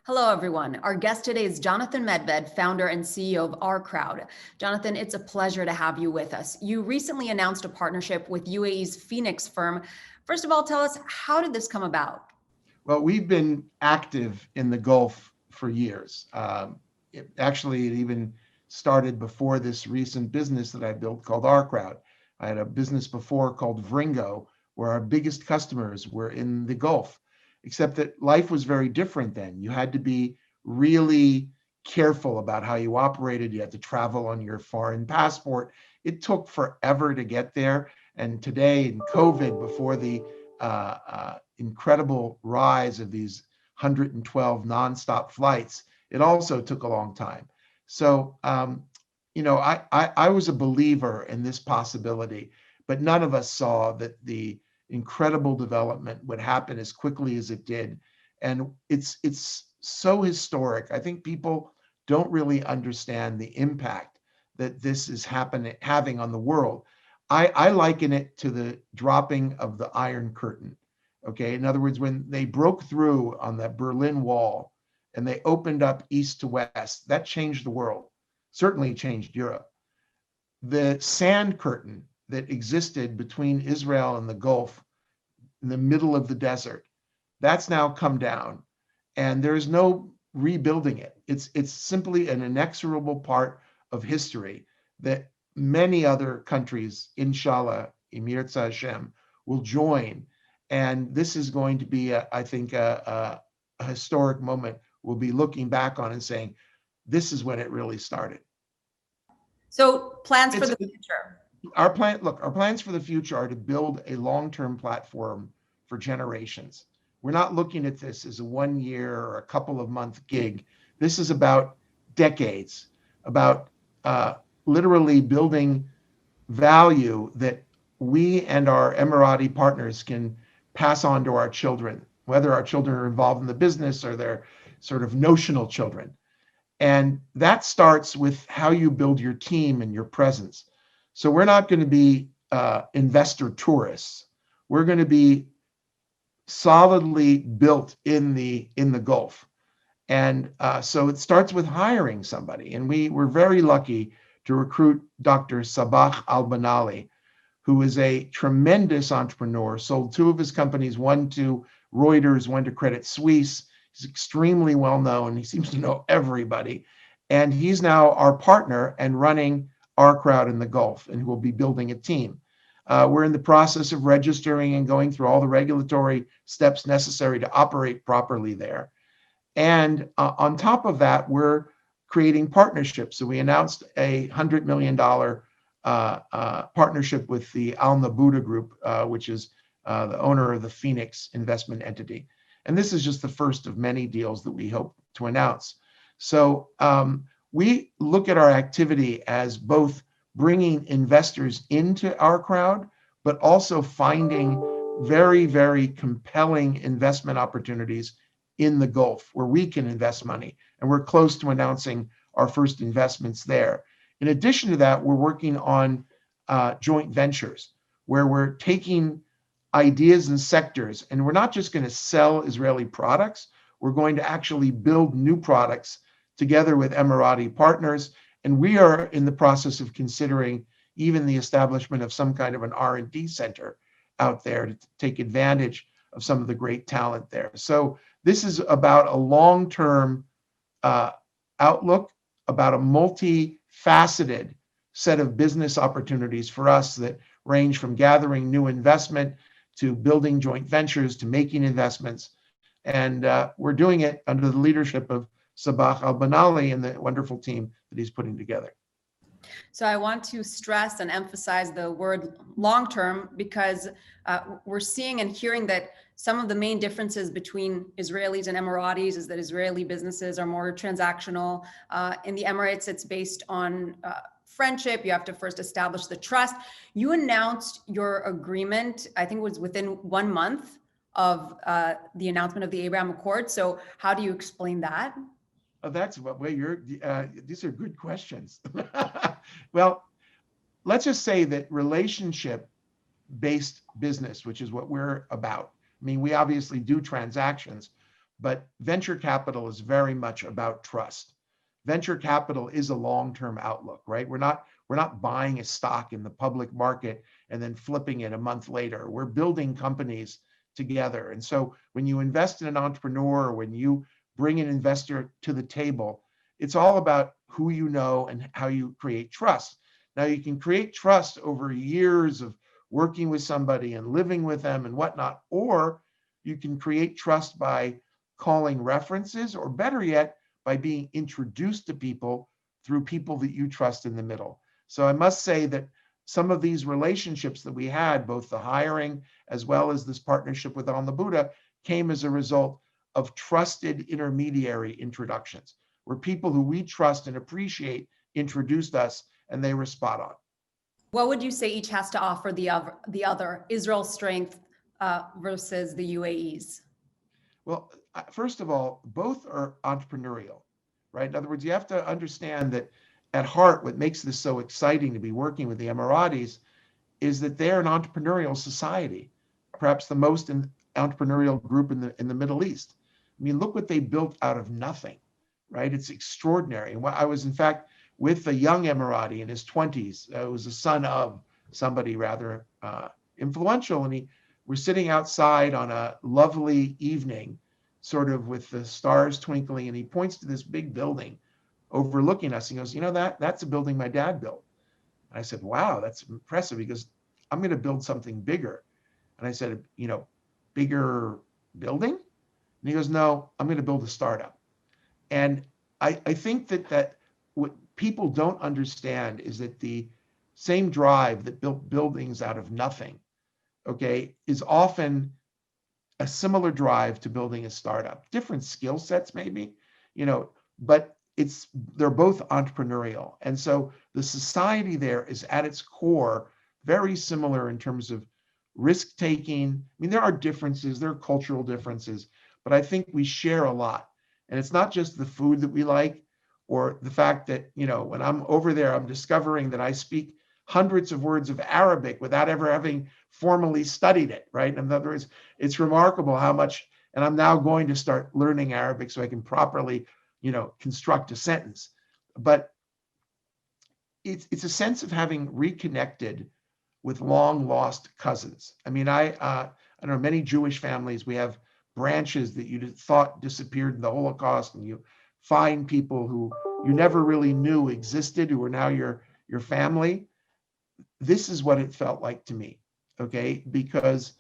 Hello, everyone. Our guest today is Jonathan Medved, founder and CEO of OurCrowd. Jonathan, it's a pleasure to have you with us. You recently announced a partnership with UAE's Phoenix firm. First of all, tell us, how did this come about? Well, we've been active in the Gulf for years. It even started before this recent business that I built called OurCrowd. I had a business before called Vringo, where our biggest customers were in the Gulf, except that life was very different then. You had to be really careful about how you operated. You had to travel on your foreign passport. It took forever to get there. And today, in COVID, before the incredible rise of these 112 nonstop flights, it also took a long time. So, I was a believer in this possibility, but none of us saw that the incredible development would happen as quickly as it did. And it's so historic. I think people don't really understand the impact that this is having on the world. I liken it to the dropping of the Iron Curtain. Okay, in other words, when they broke through on the Berlin Wall and they opened up east to west, that changed the world, certainly changed Europe. The sand curtain that existed between Israel and the Gulf in the middle of the desert, that's now come down, and there is no rebuilding it. It's simply an inexorable part of history that many other countries, inshallah, Emir Hashem, will join. And this is going to be, I think, a historic moment we'll be looking back on and saying, this is when it really started. So plans for the future. Our plans for the future are to build a long-term platform for generations. We're not looking at this as a 1 year or a couple of month gig. This is about decades, about literally building value that we and our Emirati partners can pass on to our children, whether our children are involved in the business or they're sort of notional children. And that starts with how you build your team and your presence. So we're not going to be investor tourists. We're going to be solidly built in the Gulf. And so it starts with hiring somebody. And we were very lucky to recruit Dr. Sabah Al-Banali, who is a tremendous entrepreneur, sold two of his companies, one to Reuters, one to Credit Suisse. He's extremely well known. He seems to know everybody. And he's now our partner and running OurCrowd in the Gulf, and we'll be building a team. We're in the process of registering and going through all the regulatory steps necessary to operate properly there. And on top of that, we're creating partnerships. So we announced a $100 million partnership with the Al Nabuda Group, which is the owner of the Phoenix investment entity. And this is just the first of many deals that we hope to announce. So we look at our activity as both bringing investors into OurCrowd, but also finding very, very compelling investment opportunities in the Gulf where we can invest money. And we're close to announcing our first investments there. In addition to that, we're working on joint ventures where we're taking ideas and sectors, and we're not just going to sell Israeli products. We're going to actually build new products together with Emirati partners. And we are in the process of considering even the establishment of some kind of an R&D center out there to take advantage of some of the great talent there. So this is about a long-term outlook, about a multifaceted set of business opportunities for us that range from gathering new investment to building joint ventures to making investments. And we're doing it under the leadership of Sabah Al-Banali and the wonderful team that he's putting together. So I want to stress and emphasize the word long-term because we're seeing and hearing that some of the main differences between Israelis and Emiratis is that Israeli businesses are more transactional. In the Emirates, it's based on friendship. You have to first establish the trust. You announced your agreement, I think it was within 1 month of the announcement of the Abraham Accord. So how do you explain that? Oh, that's what way these are good questions. Well, let's just say that relationship-based business, which is what we're about. I mean, we obviously do transactions, but venture capital is very much about trust. Venture capital is a long-term outlook, right? We're not buying a stock in the public market and then flipping it a month later. We're building companies together. And so when you invest in an entrepreneur, when you bring an investor to the table, it's all about who you know and how you create trust. Now, you can create trust over years of working with somebody and living with them and whatnot, or you can create trust by calling references, or better yet, by being introduced to people through people that you trust in the middle. So I must say that some of these relationships that we had, both the hiring as well as this partnership with On the Buddha, came as a result of trusted intermediary introductions, where people who we trust and appreciate introduced us, and they were spot on. What would you say each has to offer the other, Israel's strength versus the UAE's? Well, first of all, both are entrepreneurial, right? In other words, you have to understand that at heart, what makes this so exciting to be working with the Emiratis is that they're an entrepreneurial society, perhaps the most entrepreneurial group in the Middle East. I mean, look what they built out of nothing, right? It's extraordinary. And I was, in fact, with a young Emirati in his 20s. It was the son of somebody rather influential, and we're sitting outside on a lovely evening, sort of with the stars twinkling, and he points to this big building overlooking us. He goes, "You know that's a building my dad built." And I said, "Wow, that's impressive." He goes, "I'm going to build something bigger." And I said, "Bigger building?" And he goes, "No, I'm going to build a startup." And I think that what people don't understand is that the same drive that built buildings out of nothing, okay, is often a similar drive to building a startup. Different skill sets, maybe, but they're both entrepreneurial. And so the society there is at its core very similar in terms of risk taking. I mean, there are differences, there are cultural differences, but I think we share a lot. And it's not just the food that we like, or the fact that, when I'm over there, I'm discovering that I speak hundreds of words of Arabic without ever having formally studied it, right? In other words, it's remarkable how much, and I'm now going to start learning Arabic so I can properly, construct a sentence. But it's a sense of having reconnected with long lost cousins. I mean, I know many Jewish families, we have branches that you thought disappeared in the Holocaust, and you find people who you never really knew existed, who are now your family. This is what it felt like to me, okay? Because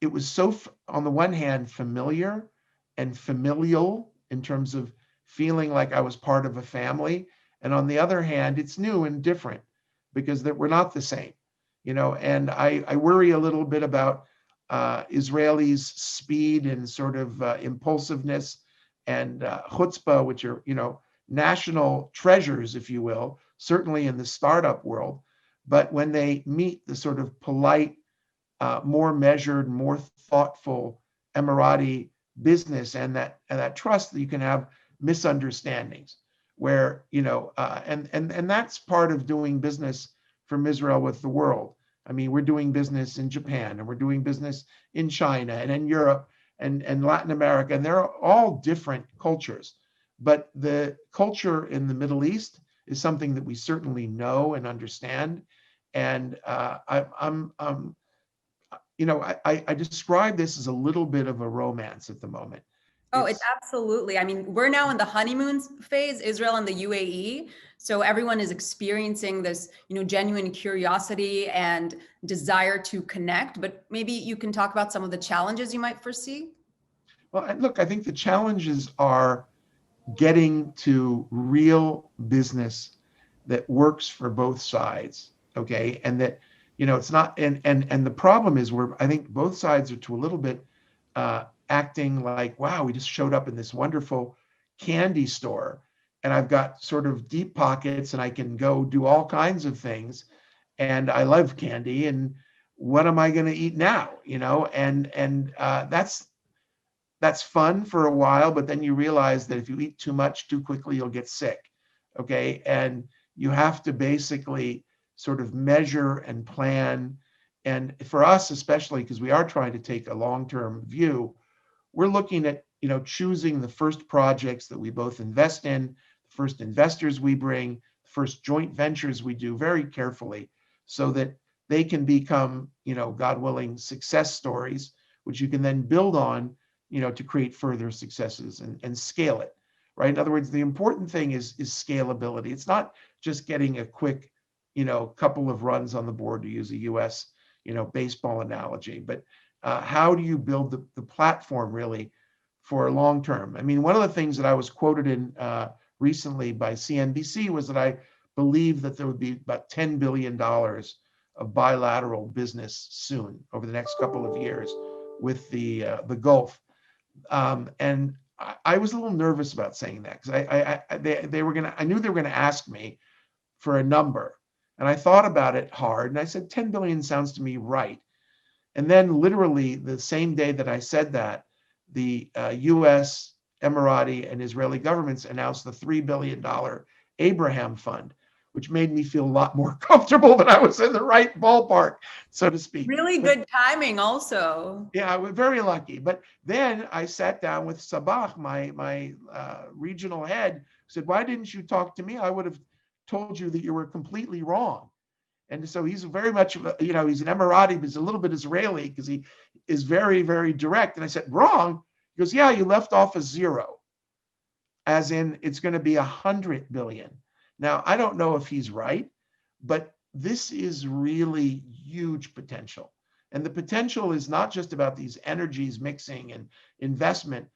it was so, on the one hand, familiar and familial in terms of feeling like I was part of a family. And on the other hand, it's new and different because we're not the same, and I worry a little bit about Israelis' speed and sort of impulsiveness and chutzpah, which are, national treasures, if you will, certainly in the startup world. But when they meet the sort of polite, more measured, more thoughtful Emirati business and that trust, that you can have misunderstandings where, and that's part of doing business from Israel with the world. I mean, we're doing business in Japan, and we're doing business in China and in Europe and Latin America, and they're all different cultures. But the culture in the Middle East is something that we certainly know and understand. And I describe this as a little bit of a romance at the moment. Oh, it's It's absolutely. I mean, we're now in the honeymoon phase, Israel and the UAE. So everyone is experiencing this, genuine curiosity and desire to connect. But maybe you can talk about some of the challenges you might foresee. Well, look, I think the challenges are getting to real business that works for both sides, okay, and that it's not, and the problem is, where I think both sides are to a little bit acting like, wow, we just showed up in this wonderful candy store, and I've got sort of deep pockets, and I can go do all kinds of things, and I love candy, and what am I going to eat now, and that's fun for a while, but then you realize that if you eat too much too quickly, you'll get sick. Okay. And you have to basically sort of measure and plan. And for us, especially because we are trying to take a long-term view, we're looking at, choosing the first projects that we both invest in, the first investors we bring, the first joint ventures we do very carefully so that they can become, God willing, success stories, which you can then build on, to create further successes and scale it, right? In other words, the important thing is scalability. It's not just getting a quick, couple of runs on the board, to use a US, baseball analogy, but how do you build the platform really for long term? I mean, one of the things that I was quoted in recently by CNBC was that I believe that there would be about $10 billion of bilateral business soon over the next couple of years with the Gulf. And I was a little nervous about saying that because they were gonna, I knew they were gonna ask me for a number, and I thought about it hard, and I said 10 billion sounds to me right. And then literally the same day that I said that, the US, Emirati, and Israeli governments announced the $3 billion Abraham Fund, which made me feel a lot more comfortable that I was in the right ballpark, so to speak. Really good timing also. Yeah, I was very lucky. But then I sat down with Sabah, my regional head, said, why didn't you talk to me? I would have told you that you were completely wrong. And so he's very much, he's an Emirati, but he's a little bit Israeli because he is very, very direct. And I said, wrong? He goes, yeah, you left off a zero, as in it's going to be 100 billion. Now, I don't know if he's right, but this is really huge potential. And the potential is not just about these energies mixing and investment,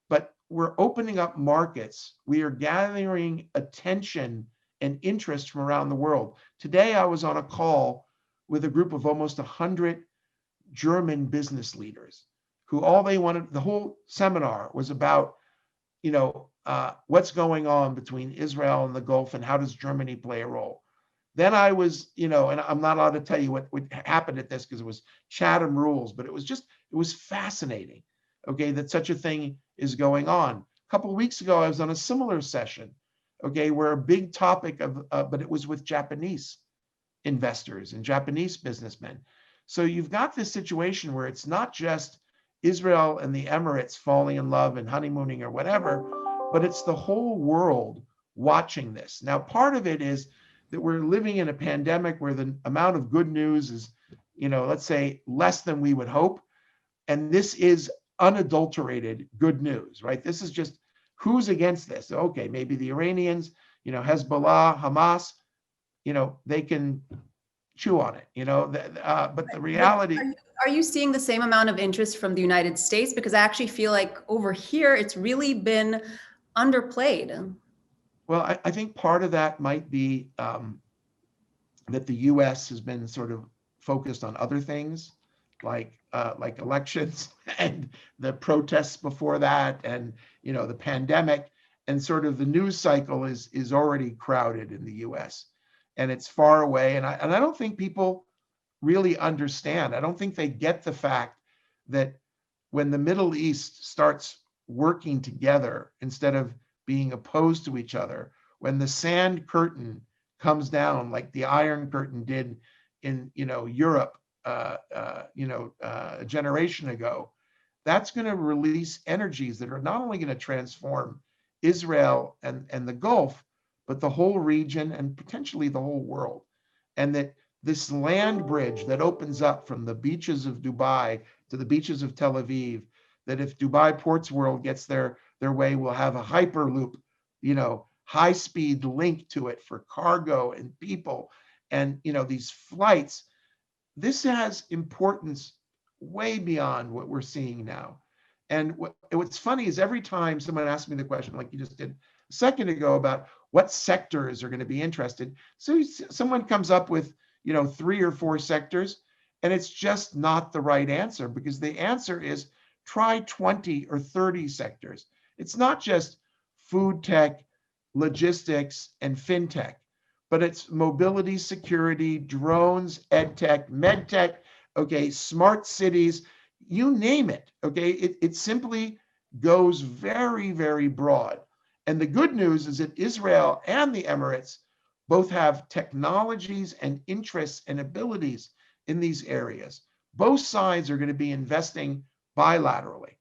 but we're opening up markets. We are gathering attention and interest from around the world. Today, I was on a call with a group of almost 100 German business leaders who all they wanted, the whole seminar was about, what's going on between Israel and the Gulf and how does Germany play a role. Then I was, and I'm not allowed to tell you what happened at this because it was Chatham rules, but it was fascinating, okay, that such a thing is going on. A couple of weeks ago, I was on a similar session, okay, where a big topic of, but it was with Japanese investors and Japanese businessmen. So you've got this situation where it's not just Israel and the Emirates falling in love and honeymooning or whatever, but it's the whole world watching this. Now, part of it is that we're living in a pandemic where the amount of good news is, let's say less than we would hope. And this is unadulterated good news, right? This is just who's against this. Okay, maybe the Iranians, Hezbollah, Hamas, they can chew on it, but the reality. Are you seeing the same amount of interest from the United States? Because I actually feel like over here, it's really been underplayed. Well, I think part of that might be that the U.S. has been sort of focused on other things, like elections and the protests before that, and the pandemic, and sort of the news cycle is already crowded in the U.S. and it's far away, and I don't think people really understand. I don't think they get the fact that when the Middle East starts working together instead of being opposed to each other, when the sand curtain comes down like the Iron Curtain did in Europe a generation ago, that's going to release energies that are not only going to transform Israel and the Gulf, but the whole region and potentially the whole world. And that this land bridge that opens up from the beaches of Dubai to the beaches of Tel Aviv, that if Dubai Ports World gets their way, we'll have a hyperloop, high-speed link to it for cargo and people, and these flights. This has importance way beyond what we're seeing now. And what's funny is every time someone asks me the question, like you just did a second ago, about what sectors are going to be interested, so someone comes up with 3 or 4 sectors, and it's just not the right answer, because the answer is try 20 or 30 sectors. It's not just food tech, logistics, and fintech, but it's mobility, security, drones, ed tech, med tech, okay, smart cities, you name it, okay? It simply goes very, very broad. And the good news is that Israel and the Emirates both have technologies and interests and abilities in these areas. Both sides are going to be investing bilaterally.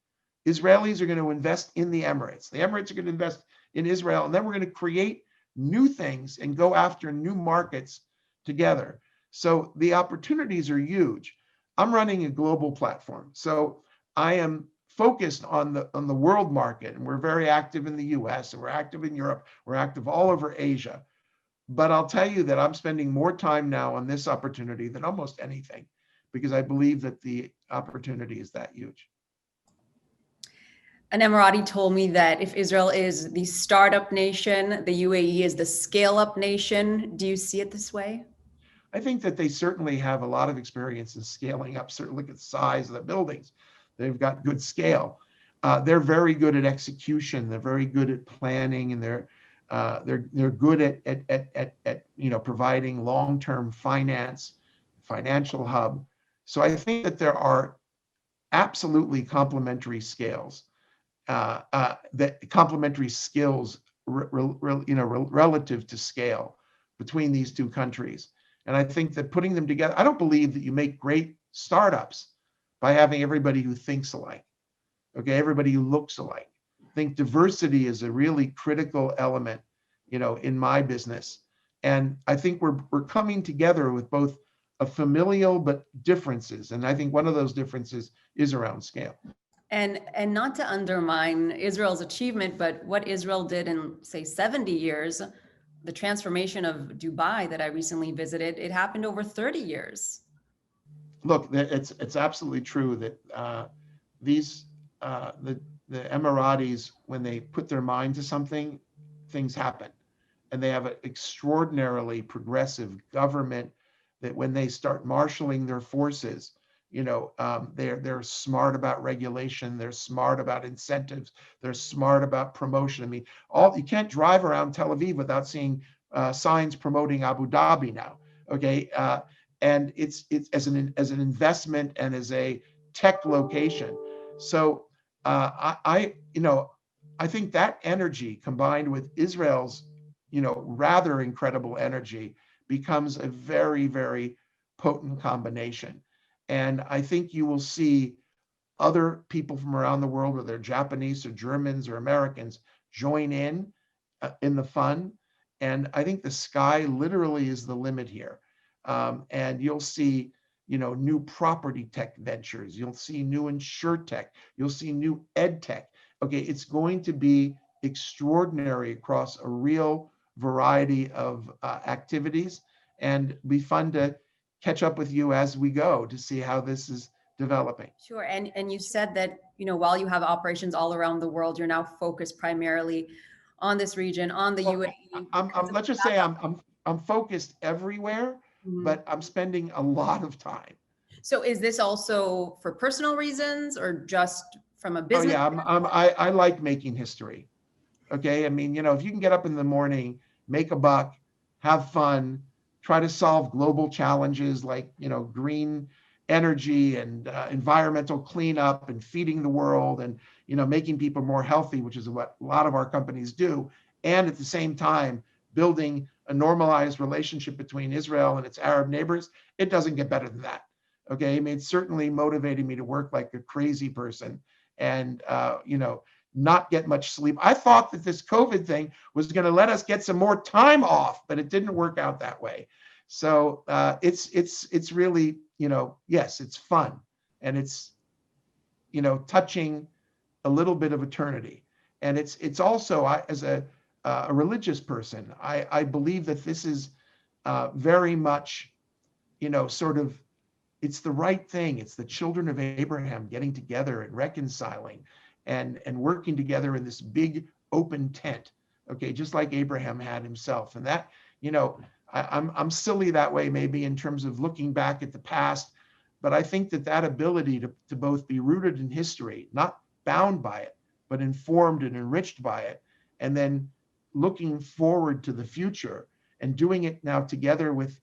Israelis are going to invest in the Emirates. The Emirates are going to invest in Israel, and then we're going to create new things and go after new markets together. So the opportunities are huge. I'm running a global platform, so I am focused on the world market, and we're very active in the US, and we're active in Europe, we're active all over Asia. But I'll tell you that I'm spending more time now on this opportunity than almost anything, because I believe that the opportunity is that huge. An Emirati told me that if Israel is the startup nation, the UAE is the scale up nation. Do you see it this way? I think that they certainly have a lot of experience in scaling up. Certainly, look at the size of the buildings. They've got good scale. They're very good at execution. They're very good at planning, and they're good at providing long-term financial hub. So I think that there are absolutely complementary scales, that complementary skills, relative to scale between these two countries. And I think that putting them together, I don't believe that you make great startups by having everybody who thinks alike, okay, everybody who looks alike. I think diversity is a really critical element, in my business. And I think we're coming together with both a familial but differences. And I think one of those differences is around scale. And not to undermine Israel's achievement, but what Israel did in, say, 70 years, the transformation of Dubai that I recently visited, it happened over 30 years. Look, it's absolutely true that these the Emiratis, when they put their mind to something, things happen, and they have an extraordinarily progressive government that when they start marshaling their forces, they're smart about regulation, they're smart about incentives, they're smart about promotion. I mean, you can't drive around Tel Aviv without seeing signs promoting Abu Dhabi now. Okay, and it's as an investment and as a tech location. So I think that energy combined with Israel's rather incredible energy becomes a very, very potent combination. And I think you will see other people from around the world, whether they're Japanese or Germans or Americans, join in the fun. And I think the sky literally is the limit here. And you'll see, new property tech ventures. You'll see new insure tech. You'll see new ed tech. Okay, it's going to be extraordinary across a real variety of activities, and be fun to catch up with you as we go to see how this is developing. Sure. And you said that, while you have operations all around the world, you're now focused primarily on this region, on the UAE. Let's just say I'm focused everywhere, but I'm spending a lot of time. So is this also for personal reasons or just from a business? Oh yeah, I like making history. Okay, I mean, if you can get up in the morning, make a buck, have fun, try to solve global challenges like, green energy and environmental cleanup and feeding the world and, making people more healthy, which is what a lot of our companies do. And at the same time, building a normalized relationship between Israel and its Arab neighbors, it doesn't get better than that. Okay, I mean, it's certainly motivating me to work like a crazy person and, not get much sleep. I thought that this COVID thing was going to let us get some more time off, but it didn't work out that way. So it's really, yes, it's fun, and it's, touching a little bit of eternity. And it's also, as a religious person, I believe that this is very much, sort of, it's the right thing. It's the children of Abraham getting together and reconciling and working together in this big open tent, okay, just like Abraham had himself. And that, I'm silly that way maybe in terms of looking back at the past, but I think that ability to both be rooted in history, not bound by it, but informed and enriched by it, and then looking forward to the future and doing it now together with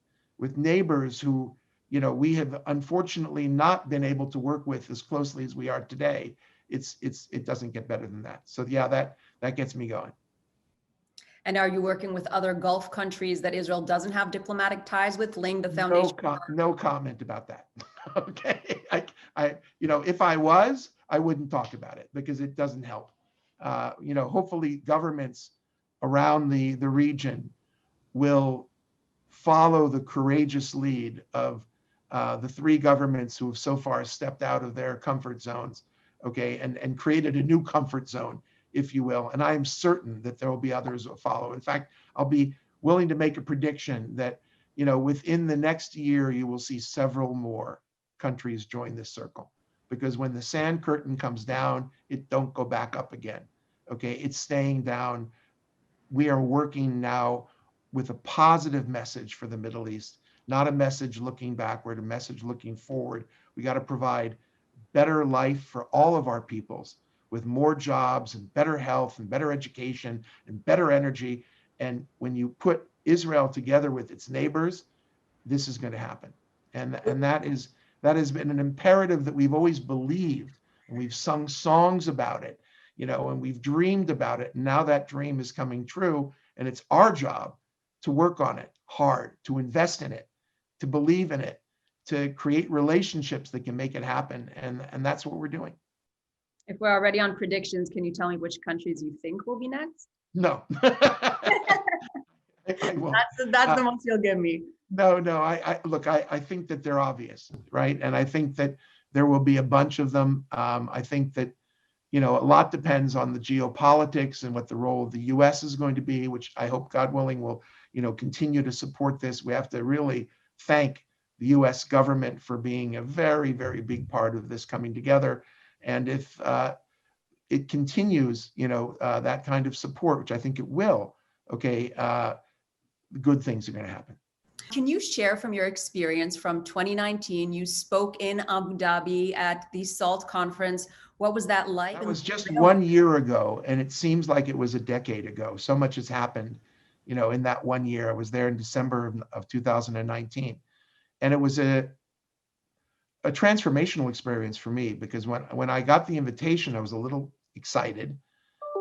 neighbors who, we have unfortunately not been able to work with as closely as we are today. It doesn't get better than that. So yeah, that gets me going. And are you working with other Gulf countries that Israel doesn't have diplomatic ties with, laying the foundation? No comment about that. Okay, if I was, I wouldn't talk about it because it doesn't help. Hopefully governments around the region will follow the courageous lead of the three governments who have so far stepped out of their comfort zones, okay, and created a new comfort zone, if you will. And I am certain that there will be others who will follow. In fact, I'll be willing to make a prediction that, within the next year, you will see several more countries join this circle. Because when the sand curtain comes down, it don't go back up again. Okay, it's staying down. We are working now with a positive message for the Middle East, not a message looking backward, a message looking forward. We got to provide better life for all of our peoples with more jobs and better health and better education and better energy. And when you put Israel together with its neighbors, this is going to happen. And that has been an imperative that we've always believed, and we've sung songs about it, and we've dreamed about it. And now that dream is coming true, and it's our job to work on it hard, to invest in it, to believe in it, to create relationships that can make it happen. And that's what we're doing. If we're already on predictions, can you tell me which countries you think will be next? No. I won't. That's the most you'll give me. No. I think that they're obvious, right? And I think that there will be a bunch of them. I think that, a lot depends on the geopolitics and what the role of the U.S. is going to be, which I hope, God willing, will, continue to support this. We have to really thank the U.S. government for being a very, very big part of this coming together. And if it continues, that kind of support, which I think it will, okay, good things are going to happen. Can you share from your experience from 2019? You spoke in Abu Dhabi at the SALT conference. What was that like? That was just 1 year ago, and it seems like it was a decade ago. So much has happened, in that 1 year. I was there in December of 2019. And it was a transformational experience for me, because when I got the invitation, I was a little excited.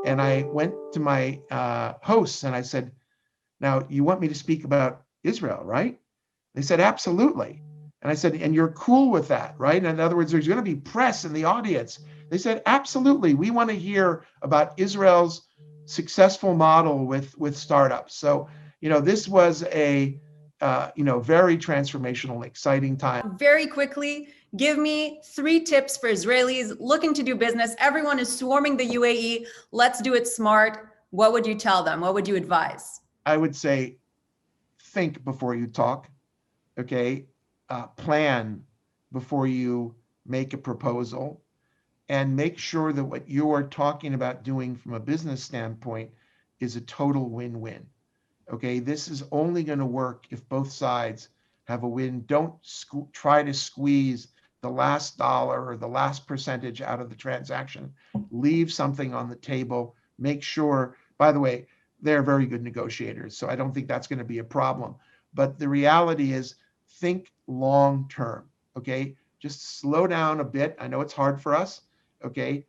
And I went to my hosts and I said, "Now, you want me to speak about Israel, right?" They said, "Absolutely." And I said, "And you're cool with that, right?" And in other words, there's going to be press in the audience. They said, "Absolutely. We want to hear about Israel's successful model with startups." So, this was a very transformational, exciting time. Very quickly, give me 3 tips for Israelis looking to do business. Everyone is swarming the UAE. Let's do it smart. What would you tell them? What would you advise? I would say, think before you talk, okay? Plan before you make a proposal, and make sure that what you are talking about doing from a business standpoint is a total win-win. Okay, this is only going to work if both sides have a win. Don't try to squeeze the last dollar or the last percentage out of the transaction. Leave something on the table. Make sure, by the way, they're very good negotiators, so I don't think that's going to be a problem. But the reality is, think long term, okay? Just slow down a bit. I know it's hard for us, okay?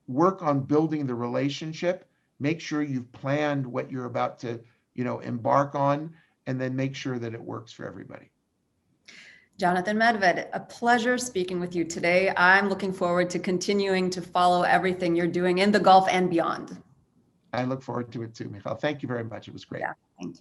Work on building the relationship. Make sure you've planned what you're about to, embark on, and then make sure that it works for everybody. Jonathan Medved, a pleasure speaking with you today. I'm looking forward to continuing to follow everything you're doing in the Gulf and beyond. I look forward to it too, Michal. Thank you very much. It was great. Yeah, thank you.